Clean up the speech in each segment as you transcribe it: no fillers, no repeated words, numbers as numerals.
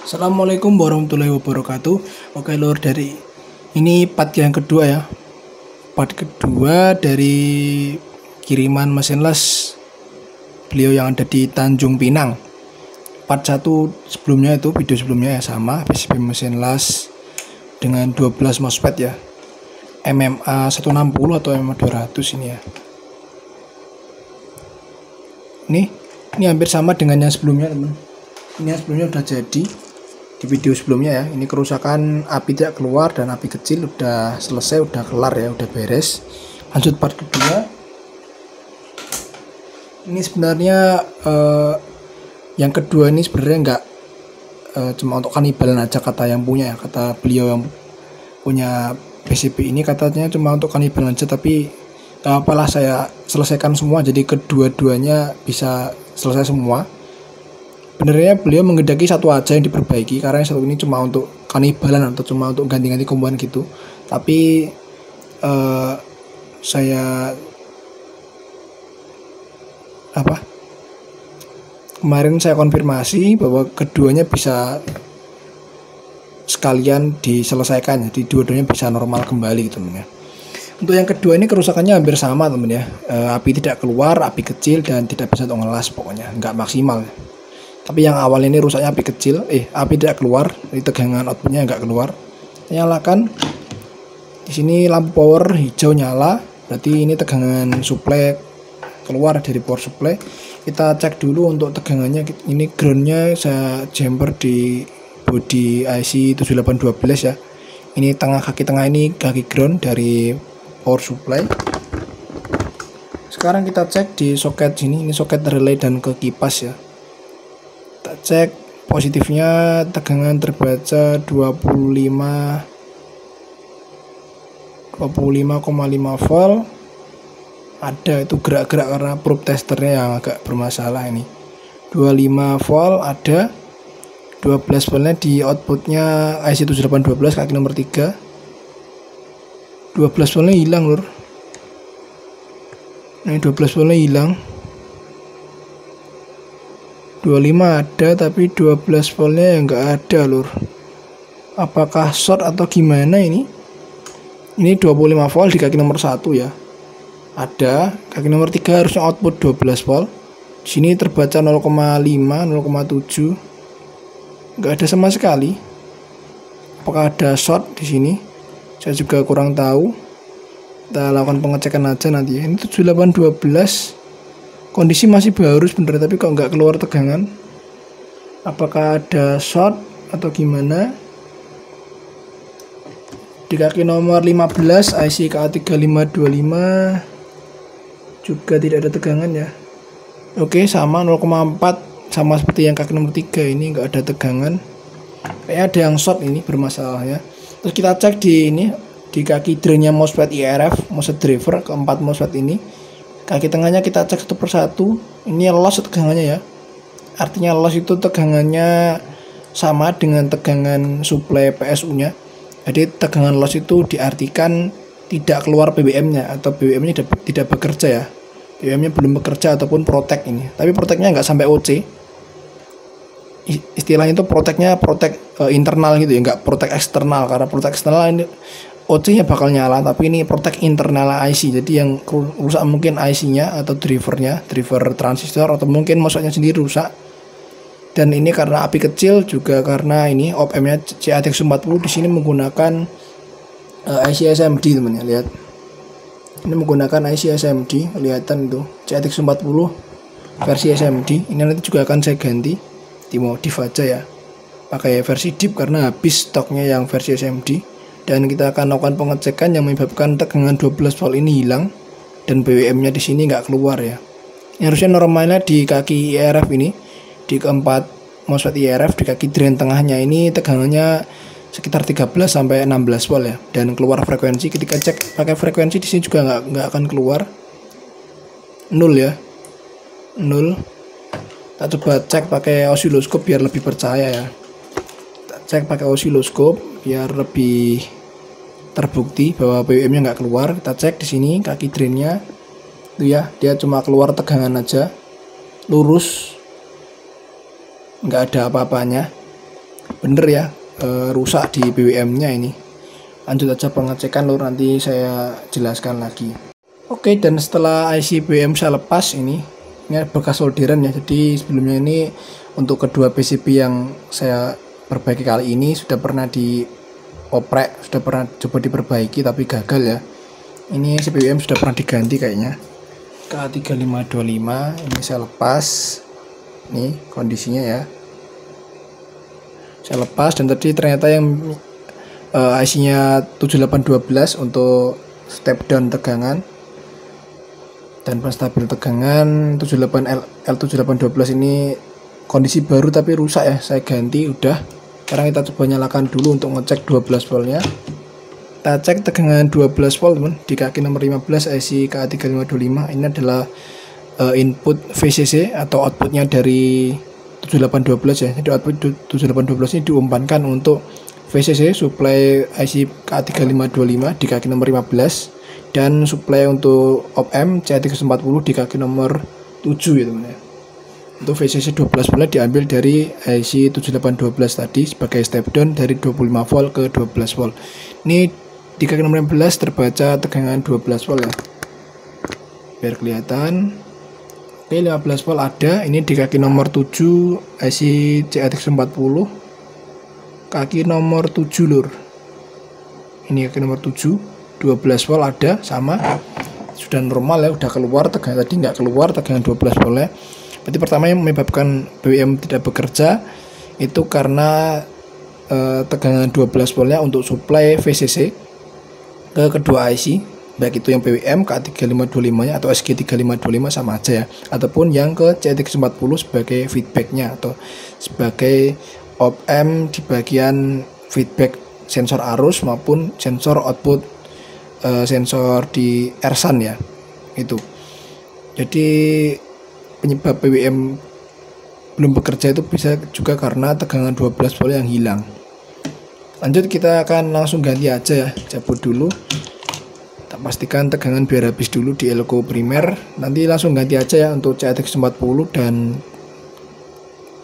Assalamualaikum warahmatullahi wabarakatuh. Oke lur, dari ini part yang kedua ya. Part kedua dari kiriman mesin las beliau yang ada di Tanjung Pinang. Part 1 sebelumnya itu video sebelumnya ya sama PCB mesin las dengan 12 MOSFET ya. MMA 160 atau MMA 200 ini ya. Ini hampir sama dengan yang sebelumnya, teman. Ini yang sebelumnya udah jadi di video sebelumnya ya. Ini kerusakan api tidak keluar dan api kecil udah selesai, udah kelar ya, udah beres. Lanjut part kedua. Ini sebenarnya yang kedua ini sebenarnya enggak cuma untuk kanibalan aja kata yang punya ya, kata beliau yang punya PCB ini katanya cuma untuk kanibalan aja, tapi apalah saya selesaikan semua jadi kedua-duanya bisa selesai semua. Sebenarnya beliau menghendaki satu aja yang diperbaiki karena yang satu ini cuma untuk kanibalan atau cuma untuk ganti-ganti komponen gitu. Tapi saya kemarin saya konfirmasi bahwa keduanya bisa sekalian diselesaikan, jadi dua-duanya bisa normal kembali gitu teman ya. Untuk yang kedua ini kerusakannya hampir sama teman ya. Api tidak keluar, api kecil dan tidak bisa untuk ngelas, pokoknya nggak maksimal. Tapi yang awal ini rusaknya api kecil, api tidak keluar, dari tegangan outputnya nggak keluar. Nyalakan, di sini lampu power hijau nyala, berarti ini tegangan supply keluar dari power supply. Kita cek dulu untuk tegangannya. Ini groundnya saya jumper di body IC 7812 ya. Ini kaki tengah ini kaki ground dari power supply. Sekarang kita cek di soket sini, ini soket relay dan ke kipas ya. Kita cek positifnya, tegangan terbaca 25,5 volt. Ada itu gerak-gerak karena probe testernya yang agak bermasalah ini. 25 volt ada, 12 voltnya di outputnya IC 7812 kaki nomor 3. 12 voltnya hilang lur. Ini 12 voltnya hilang. 25 ada tapi 12 voltnya yang enggak ada lur. Apakah short atau gimana ini? Ini 25 volt di kaki nomor 1 ya. Ada, kaki nomor 3 harusnya output 12 volt. Di sini terbaca 0,5, 0,7. Enggak ada sama sekali. Apakah ada short di sini? Saya juga kurang tahu. Kita lakukan pengecekan aja nanti ya. Ini 7812. Kondisi masih baru sebenarnya, tapi kok nggak keluar tegangan. Apakah ada short atau gimana? Di kaki nomor 15 IC KA3525 juga tidak ada tegangan ya. Oke, sama 0,4, sama seperti yang kaki nomor 3 ini nggak ada tegangan. Kayaknya ada yang short ini bermasalah ya. Terus kita cek di ini, di kaki drainnya MOSFET IRF, MOSFET driver keempat MOSFET ini. Kaki tengahnya kita cek satu persatu. Ini loss tegangannya ya. Artinya loss itu tegangannya sama dengan tegangan supply PSU-nya. Jadi tegangan loss itu diartikan tidak keluar BBM-nya atau BBM-nya tidak bekerja ya. BBM-nya belum bekerja ataupun protek ini. Tapi proteknya nggak sampai OC. Istilahnya itu proteknya internal gitu ya, nggak protek eksternal. Karena protek eksternal ini OC-nya bakal nyala, tapi ini protek internal IC. Jadi yang rusak mungkin IC-nya atau drivernya, driver transistor, atau mungkin MOSFET-nya sendiri rusak. Dan ini karena api kecil, juga karena ini op-amp-nya CATX40 di sini menggunakan IC SMD teman ya, lihat. Ini menggunakan IC SMD, kelihatan itu CATX40 versi SMD. Ini nanti juga akan saya ganti, dimodif aja ya, pakai versi deep karena habis stoknya yang versi SMD. Dan kita akan lakukan pengecekan yang menyebabkan tegangan 12 volt ini hilang dan BWM-nya di sini nggak keluar ya. Ini harusnya normalnya di kaki IRF ini, di keempat MOSFET IRF, di kaki drain tengahnya ini tegangannya sekitar 13 sampai 16 volt ya. Dan keluar frekuensi, ketika cek pakai frekuensi di sini juga nggak akan keluar 0 ya, 0. Kita coba cek pakai osiloskop biar lebih percaya ya. Cek pakai osiloskop biar lebih terbukti bahwa BWM-nya nggak keluar. Kita cek di sini kaki drainnya itu ya, dia cuma keluar tegangan aja, lurus, nggak ada apa-apanya. bener ya, rusak di BWM nya ini. Lanjut aja pengecekan lur, nanti saya jelaskan lagi. Oke, dan setelah IC BWM saya lepas ini bekas solderan ya. Jadi sebelumnya ini untuk kedua PCB yang saya perbaiki kali ini sudah pernah dioprek, sudah pernah coba diperbaiki tapi gagal ya. Ini CBWM sudah pernah diganti kayaknya. K3525 ini saya lepas. Nih kondisinya ya. Saya lepas dan tadi ternyata yang IC-nya 7812 untuk step down tegangan dan penstabil tegangan. L7812 ini kondisi baru tapi rusak ya, saya ganti udah. Sekarang kita coba nyalakan dulu untuk ngecek 12 voltnya. Kita cek tegangan 12 volt teman di kaki nomor 15 IC K3525. Ini adalah input VCC atau outputnya dari 7812 ya. Jadi output 7812 ini diumpankan untuk VCC supply IC K3525 di kaki nomor 15 dan supply untuk op-amp C340 di kaki nomor 7 ya teman ya. Untuk VCC 12 volt diambil dari IC 7812 tadi sebagai step down dari 25 volt ke 12 volt. Ini di kaki nomor 15 terbaca tegangan 12 volt ya. Biar kelihatan. Oke, 15 volt ada. Ini di kaki nomor 7 IC CAT140. Kaki nomor 7 lur. Ini kaki nomor 7, 12 volt ada sama. Sudah normal ya, udah keluar tegangan tadi nggak keluar tegangan 12 volt ya. Berarti pertama yang menyebabkan BWM tidak bekerja itu karena tegangan 12 voltnya untuk supply VCC ke kedua IC, baik itu yang BWM K3525 nya atau SG3525 sama aja ya, ataupun yang ke C340 sebagai feedbacknya atau sebagai op-amp di bagian feedback sensor arus maupun sensor output sensor di RSAN ya itu. Jadi penyebab BWM belum bekerja itu bisa juga karena tegangan 12 volt yang hilang. Lanjut kita akan langsung ganti aja ya, cabut dulu. Tak pastikan tegangan biar habis dulu di elko primer. Nanti langsung ganti aja ya untuk CAT140 dan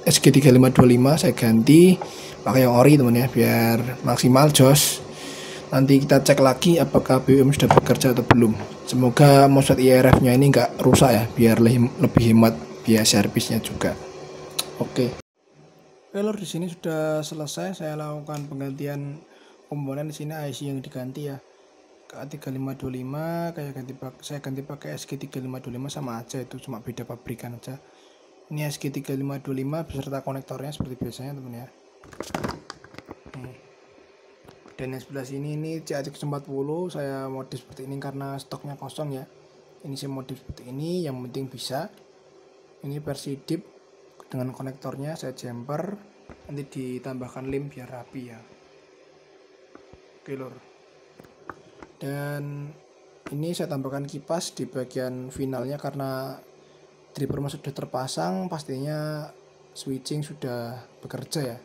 SG3525 saya ganti pakai yang ori teman ya biar maksimal jos. Nanti kita cek lagi apakah BWM sudah bekerja atau belum. Semoga MOSFET IRF nya ini enggak rusak ya, biar lebih hemat biaya servisnya juga. Oke. Lur, di sini sudah selesai saya lakukan penggantian komponen. Di sini IC yang diganti ya. K3525 saya ganti pakai SG3525 sama aja, itu cuma beda pabrikan aja. Ini SG3525 beserta konektornya seperti biasanya teman ya. Dan yang sebelah sini ini CAT140 saya modif seperti ini karena stoknya kosong ya. Ini saya modif seperti ini, yang penting bisa. Ini versi deep dengan konektornya saya jumper, nanti ditambahkan lem biar rapi ya. Oke lur. Dan ini saya tambahkan kipas di bagian finalnya karena driver sudah terpasang, pastinya switching sudah bekerja ya.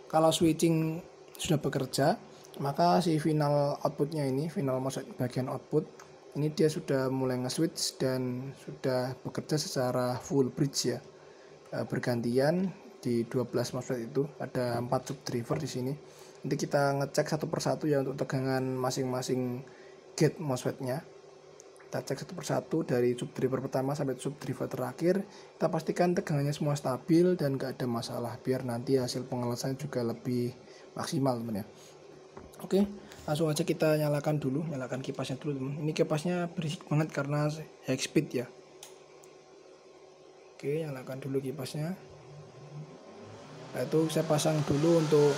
Kalau switching sudah bekerja, maka si final outputnya ini, final MOSFET bagian output ini dia sudah mulai nge-switch dan sudah bekerja secara full bridge ya, bergantian di 12 MOSFET itu ada 4 subdriver di sini. Nanti kita ngecek satu persatu ya untuk tegangan masing-masing gate MOSFET-nya. Kita cek satu persatu dari subdriver pertama sampai subdriver terakhir. Kita pastikan tegangannya semua stabil dan gak ada masalah biar nanti hasil pengelasan juga lebih maksimal teman ya. Oke, langsung aja kita nyalakan dulu, nyalakan kipasnya dulu teman. Ini kipasnya berisik banget karena high speed ya. Oke, nyalakan dulu kipasnya. Nah, itu saya pasang dulu untuk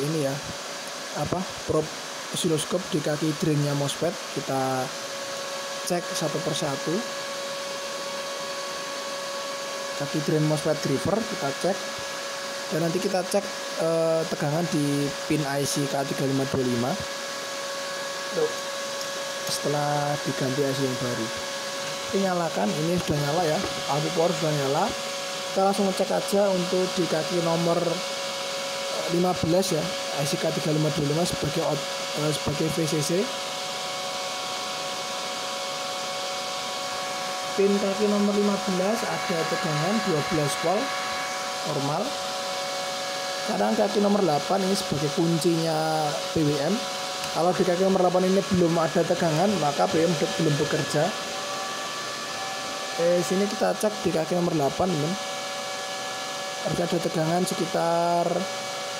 ini ya, probe oscilloscope di kaki drainnya MOSFET. Kita cek satu persatu kaki drain MOSFET driver, kita cek. Dan nanti kita cek tegangan di pin IC K3525 setelah diganti IC yang baru. Ini nyalakan, ini sudah nyala ya, output power sudah nyala. Kita langsung ngecek aja untuk di kaki nomor 15 ya, IC K3525 sebagai VCC. Pin kaki nomor 15 ada tegangan 12 volt. normal. Sekarang kaki nomor 8 ini sebagai kuncinya BWM. Kalau di kaki nomor 8 ini belum ada tegangan, maka BWM belum bekerja. Sini kita cek di kaki nomor 8, teman. Harus ada tegangan sekitar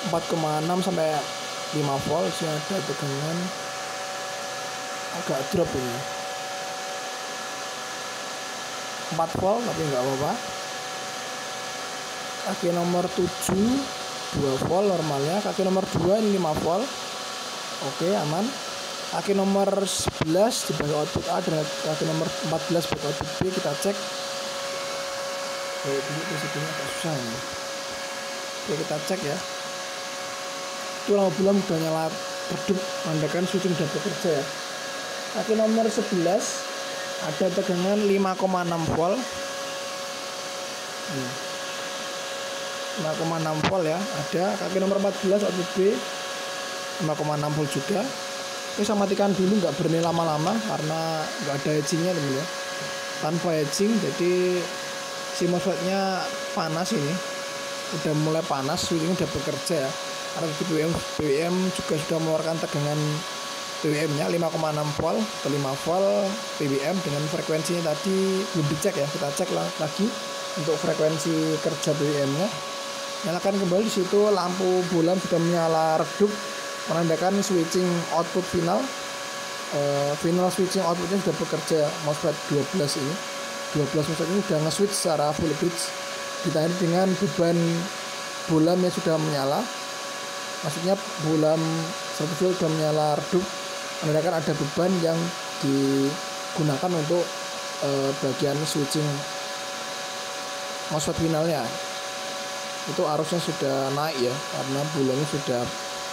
4,6 sampai 5 volt. Sini ada tegangan agak drop ini, 4 volt, tapi nggak apa-apa. Kaki nomor 7 2 volt normalnya. Kaki nomor 2 ini 5 volt. Oke, aman. Kaki nomor 11 sebagai output A dan kaki nomor 14 sebagai output B kita cek. Ini posisinya agak susah ini. Oke, kita cek ya. Itu lampu bulan sudah nyala redup, menandakan switching sudah bekerja ya. Kaki nomor 11 ada tegangan 5,6 volt. 5,6 volt ya. Ada kaki nomor 14 output B 5,6 volt juga. Ini saya matikan dulu, nggak berhenti lama-lama karena nggak ada edgingnya teman ya. Tanpa edging, jadi si MOSFET-nya panas ini. Udah mulai panas, switching udah bekerja ya. Karena di BWM juga sudah mengeluarkan tegangan BWM-nya 5,6 volt ke 5 volt BWM dengan frekuensinya tadi belum dicek ya. Kita cek lagi untuk frekuensi kerja BWM-nya. Nyalakan kembali, di situ lampu bulan sudah menyala redup, menandakan switching output final. Final switching outputnya sudah bekerja. MOSFET 12 ini 12 MOSFET ini sudah nge-switch secara full bridge, ditandai dengan beban bulan yang sudah menyala. Maksudnya bulan 100 volt sudah menyala redup, menandakan ada beban yang digunakan untuk bagian switching MOSFET finalnya. Itu arusnya sudah naik ya, karena bulannya sudah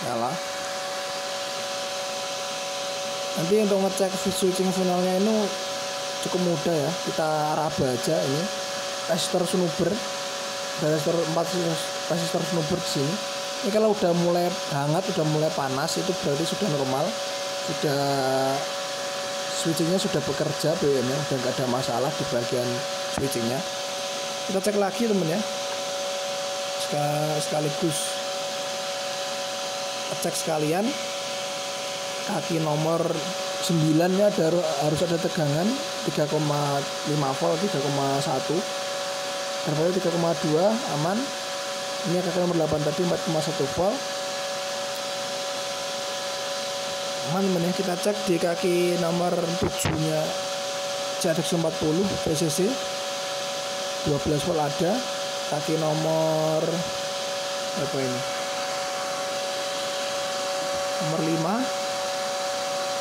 nyala. Nanti untuk ngecek switching finalnya ini cukup mudah ya, kita raba aja ini resistor snubber, resistor 4 resistor snubber di sini. Ini kalau udah mulai hangat, udah mulai panas, itu berarti sudah normal, sudah switchingnya sudah bekerja BWM nya, udah nggak ada masalah di bagian switchingnya. Kita cek lagi temen ya, sekaligus cek sekalian. Kaki nomor 9 nya harus ada tegangan 3,5 volt, 3,1, terbaru 3,2 aman. Ini kaki nomor 8 tadi 4,1 volt aman teman ya. Kita cek di kaki nomor 7 nya JADEX 40 VCC 12 volt ada. Kaki nomor apa ini, nomor 5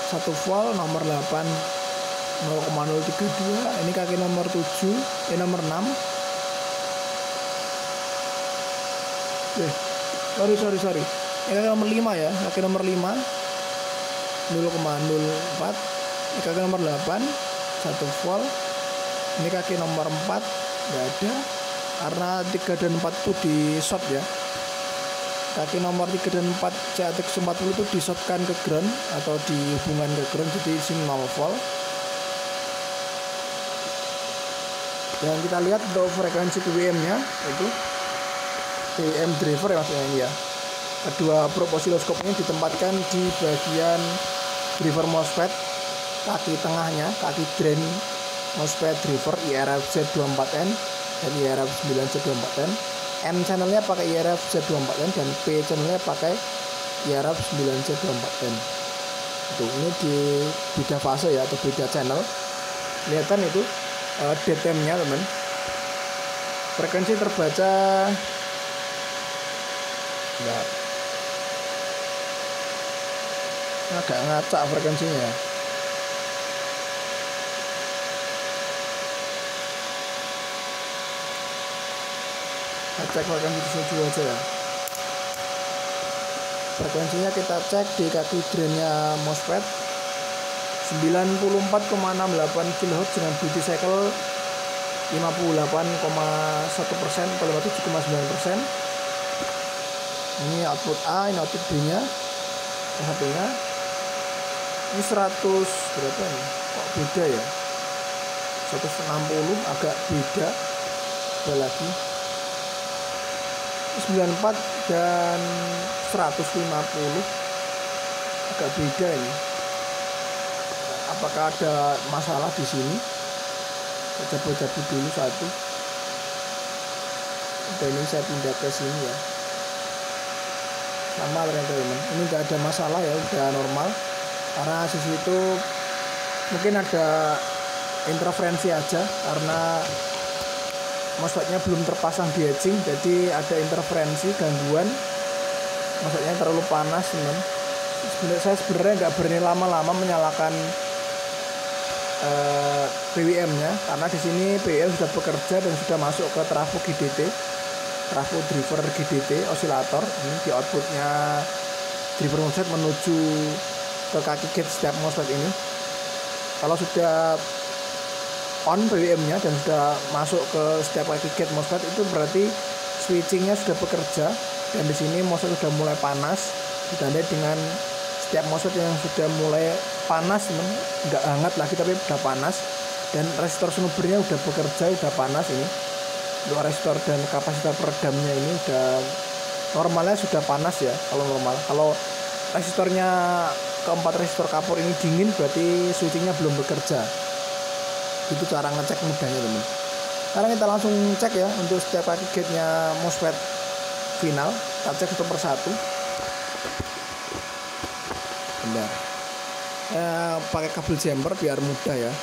1 volt, nomor 8 0,032. ini kaki nomor 7, nomor 6. Sorry. Ini kaki nomor 5 ya, kaki nomor 5 0,04. Ini kaki nomor 8 1 volt. Ini kaki nomor 4 nggak ada, karena 3 dan 4 itu di short ya. Kaki nomor 3 dan 4 JADEX 40 itu di shortkan ke ground atau dihubungkan ke ground, jadi di sini 0 volt. Dan kita lihat untuk frekuensi BWM nya itu BWM driver ya maksudnya ini ya. Kedua probe osiloskop ini ditempatkan di bagian driver MOSFET, kaki tengahnya, kaki drain MOSFET driver IRF Z24N dan IRF 9Z24N. N channelnya pakai IRF Z24N dan P channelnya pakai IRF 9Z24N. Itu ini di beda fase ya, atau beda channel. Kelihatan itu DTM-nya teman. Frekuensi terbaca ya, agak ngacak frekuensinya ya. Kita cek frekuensi di sini dulu aja ya. Frekuensinya kita cek di kaki drainnya MOSFET 94,68 kHz dengan duty cycle 58,1% atau 57,9%. Ini output A, ini output B nya, satunya ini 100 berapa nih, kok beda ya, 160 agak beda lagi. 94 dan 150 agak beda ini. Apakah ada masalah di sini? Kita cabut dulu satu. Dan ini saya pindah ke sini ya. Sama ternyata teman. Ini nggak ada masalah ya, udah normal. Karena sisi itu mungkin ada interferensi aja karena MOSFET-nya belum terpasang di heatsink, jadi ada interferensi gangguan. MOSFET-nya terlalu panas teman. Saya sebenarnya nggak berani lama-lama menyalakan PWM-nya karena di sini PWM sudah bekerja dan sudah masuk ke trafo GDT, trafo driver GDT osilator. Ini di outputnya driver MOSFET menuju ke kaki gate setiap MOSFET ini. Kalau sudah on PWM-nya dan sudah masuk ke setiap kaki gate MOSFET, itu berarti switchingnya sudah bekerja, dan di sini MOSFET sudah mulai panas, ditandai dengan setiap MOSFET yang sudah mulai panas, nggak hangat lagi tapi sudah panas, dan resistor snubbernya udah bekerja, udah panas ini. Untuk resistor dan kapasitor peredamnya ini udah normalnya sudah panas ya kalau normal. Kalau resistornya keempat resistor kapur ini dingin, berarti switchingnya belum bekerja. Itu cara ngecek mudahnya teman. Sekarang kita langsung cek ya untuk setiap kaki gate nya MOSFET final. Kita cek satu persatu. Bentar, pakai kabel jumper biar mudah ya.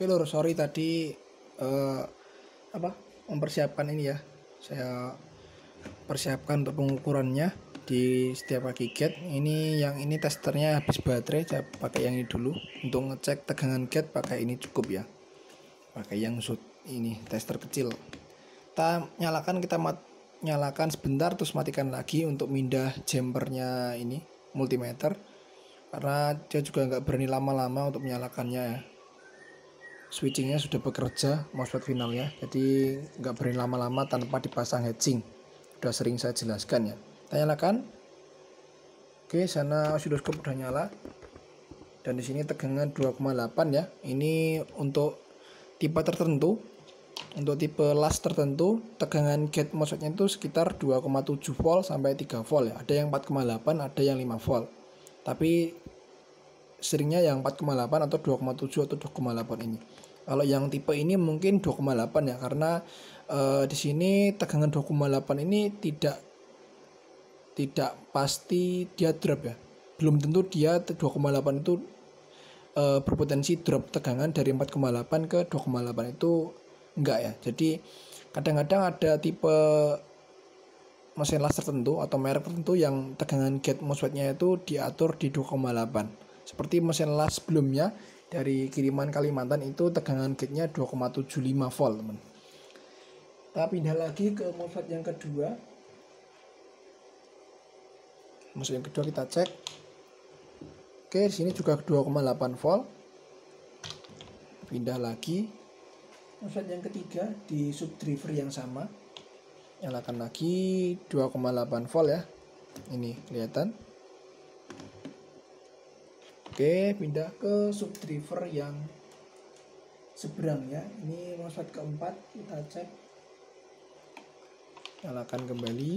Oke lur, sorry tadi mempersiapkan ini ya. Saya persiapkan untuk pengukurannya di setiap kaki gate. Ini yang ini testernya habis baterai, saya pakai yang ini dulu. Untuk ngecek tegangan gate pakai ini cukup ya. Pakai yang ini tester kecil. Kita nyalakan, nyalakan sebentar terus matikan lagi untuk mindah jumpernya ini multimeter, karena dia juga nggak berani lama-lama untuk menyalakannya ya. Switchingnya sudah bekerja MOSFET finalnya, jadi nggak berani lama-lama tanpa dipasang heatsink. Sudah sering saya jelaskan ya. Kita nyalakan. Oke, sana osiloskop udah nyala, dan di sini tegangan 2,8 ya. Ini untuk tipe tertentu, untuk tipe las tertentu tegangan gate MOSFET-nya itu sekitar 2,7 volt sampai 3 volt ya. Ada yang 4,8, ada yang 5 volt. Tapi seringnya yang 4,8 atau 2,7 atau 2,8 ini. Kalau yang tipe ini mungkin 2,8 ya, karena di sini tegangan 2,8 ini tidak pasti dia drop ya. Belum tentu dia 2,8 itu berpotensi drop tegangan dari 4,8 ke 2,8 itu enggak ya. Jadi kadang-kadang ada tipe mesin las tertentu atau merek tertentu yang tegangan gate MOSFET-nya itu diatur di 2,8. Seperti mesin las sebelumnya dari kiriman Kalimantan itu tegangan gate-nya 2,75 volt, teman. Kita pindah lagi ke MOSFET yang kedua. MOSFET yang kedua kita cek. Oke, di sini juga 2,8 volt. Pindah lagi. MOSFET yang ketiga di subdriver yang sama. Nyalakan lagi 2,8 volt ya. Ini kelihatan. Oke, pindah ke subdriver yang seberang ya. Ini MOSFET keempat, kita cek. Nyalakan kembali.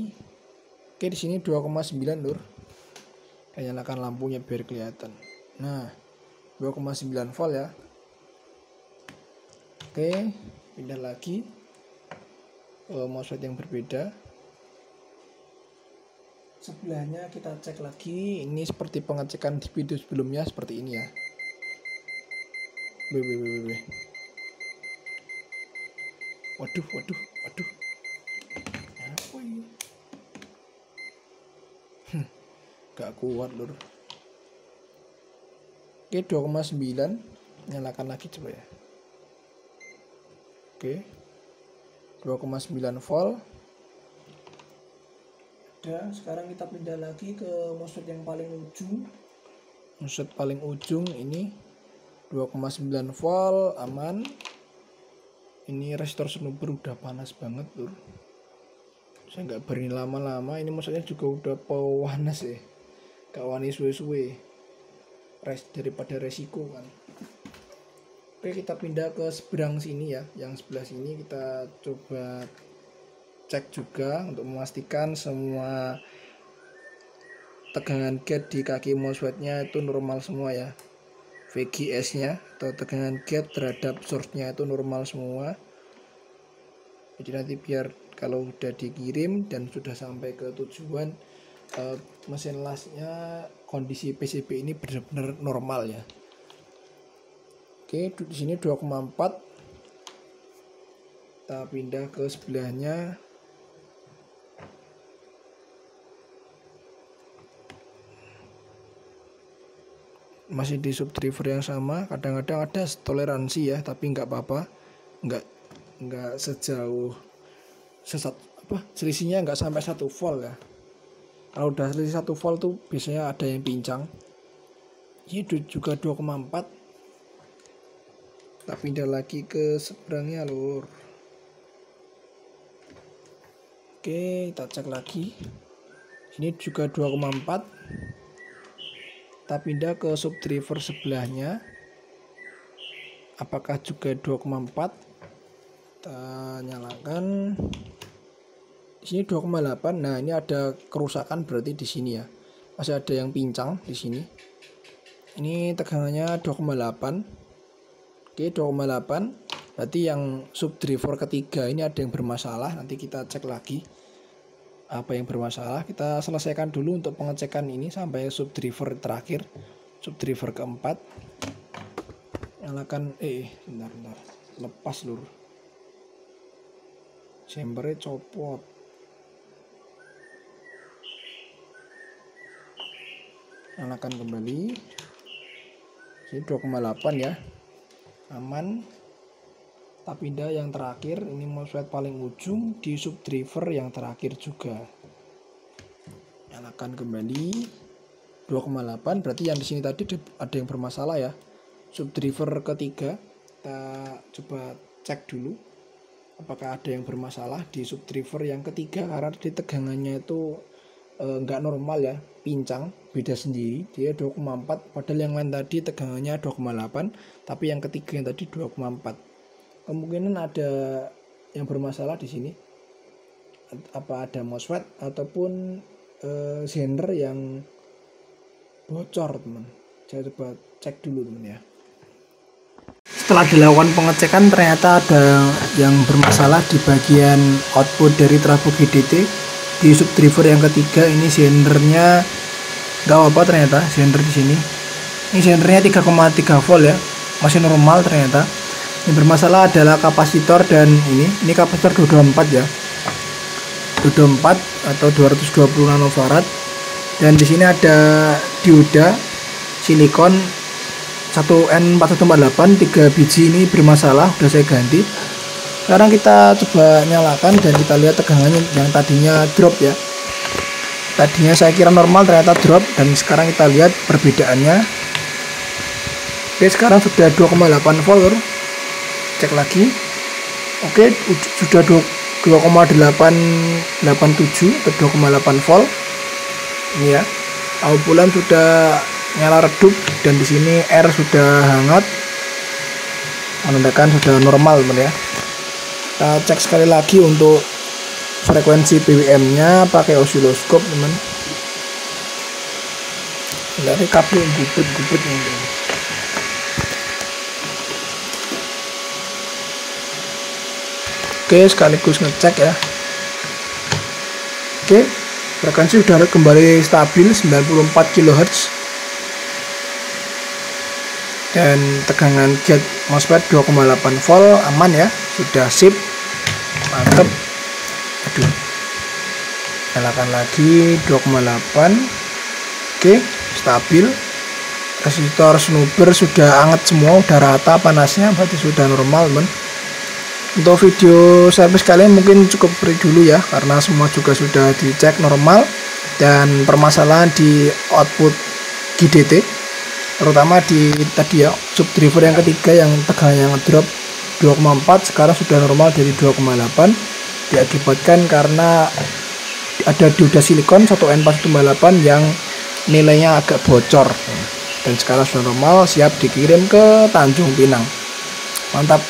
Oke, di sini 2,9 lur. Kita nyalakan lampunya biar kelihatan. Nah, 2,9 volt ya. Oke, pindah lagi ke MOSFET yang berbeda. Sebelahnya kita cek lagi. Ini seperti pengecekan di video sebelumnya seperti ini ya. Waduh. Apa ini? Gak kuat lur. Oke, 2,9. Nyalakan lagi coba ya. Oke, 2,9 volt. Udah, sekarang kita pindah lagi ke MOSFET yang paling ujung. MOSFET paling ujung ini 2,9 volt, aman. Ini resistor snubber udah panas banget lur. Saya nggak berani lama-lama. Ini MOSFET-nya juga udah panas ya. Gak wani suwe-suwe. Daripada resiko kan. Oke, kita pindah ke seberang sini ya. Yang sebelah sini kita coba cek juga untuk memastikan semua tegangan gate di kaki MOSFET-nya itu normal semua ya. VGS-nya atau tegangan gate terhadap source-nya itu normal semua. Jadi nanti biar kalau udah dikirim dan sudah sampai ke tujuan, mesin lasnya kondisi PCB ini benar-benar normal ya. Oke, di sini 2,4. Kita pindah ke sebelahnya. Masih di subdriver yang sama. Kadang-kadang ada toleransi ya, tapi nggak apa-apa. Nggak sejauh selisihnya nggak sampai 1 volt ya. Kalau udah selisih 1 volt tuh biasanya ada yang pincang. Ini juga 2,4. Kita pindah lagi ke seberangnya lur. Oke, kita cek lagi. Ini juga 2,4. Kita pindah ke subdriver sebelahnya. Apakah juga 2,4? Kita nyalakan. Di sini 2,8. Nah, ini ada kerusakan berarti di sini ya. Masih ada yang pincang di sini. Ini tegangannya 2,8. Oke, 2,8. Berarti yang subdriver ketiga ini ada yang bermasalah. Nanti kita cek lagi apa yang bermasalah. Kita selesaikan dulu untuk pengecekan ini sampai subdriver terakhir, subdriver keempat. Nyalakan bentar. Lepas lur. Chambernya copot. Nyalakan kembali. Ini 2,8 ya. Aman. Kita pindah yang terakhir, ini MOSFET paling ujung di subdriver yang terakhir juga. Nyalakan kembali 2,8, berarti yang di sini tadi ada yang bermasalah ya. Subdriver ketiga, kita coba cek dulu apakah ada yang bermasalah di subdriver yang ketiga, karena di tegangannya itu nggak normal ya, pincang, beda sendiri. Dia 2,4, padahal yang lain tadi tegangannya 2,8, tapi yang ketiga yang tadi 2,4. kemungkinan ada yang bermasalah di sini. Apa ada MOSFET ataupun sender yang bocor, teman. Saya coba cek dulu, teman ya. Setelah dilakukan pengecekan, ternyata ada yang bermasalah di bagian output dari trafo GDT di subdriver yang ketiga. Ini sendernya nggak apa-apa, ternyata sender di sini. Ini sendernya 3,3 volt ya, masih normal ternyata. Yang bermasalah adalah kapasitor dan ini kapasitor 224 ya. 224 atau 220 nanofarad. Dan di sini ada dioda silikon 1N4148 3 biji, ini bermasalah, udah saya ganti. Sekarang kita coba nyalakan dan kita lihat tegangannya yang tadinya drop ya. Tadinya saya kira normal, ternyata drop, dan sekarang kita lihat perbedaannya. Oke, sekarang sudah 2,8 volt. Cek lagi. Oke, sudah 2,887 atau 2,8 volt. Ini ya. Outputan sudah nyala redup, dan di sini R sudah hangat, menandakan sudah normal, teman ya. Kita cek sekali lagi untuk frekuensi PWM-nya pakai osiloskop, teman. Dari kabel gubet ini. Oke, sekaligus ngecek ya. Oke, frekuensi sudah kembali stabil 94 kHz. Dan tegangan gate MOSFET 2,8 volt aman ya, sudah sip, mantep. Aduh, nyalakan lagi 2,8. Oke, stabil. Resistor snubber sudah anget semua, udah rata panasnya, berarti sudah normal, teman. Untuk video service kalian mungkin cukup free dulu ya, karena semua juga sudah dicek normal. Dan permasalahan di output GDT, terutama di tadi ya subdriver yang ketiga yang tegangannya ngedrop 2,4, sekarang sudah normal dari 2,8, diakibatkan karena ada dioda silikon 1N4148 yang nilainya agak bocor, dan sekarang sudah normal, siap dikirim ke Tanjung Pinang. Mantap.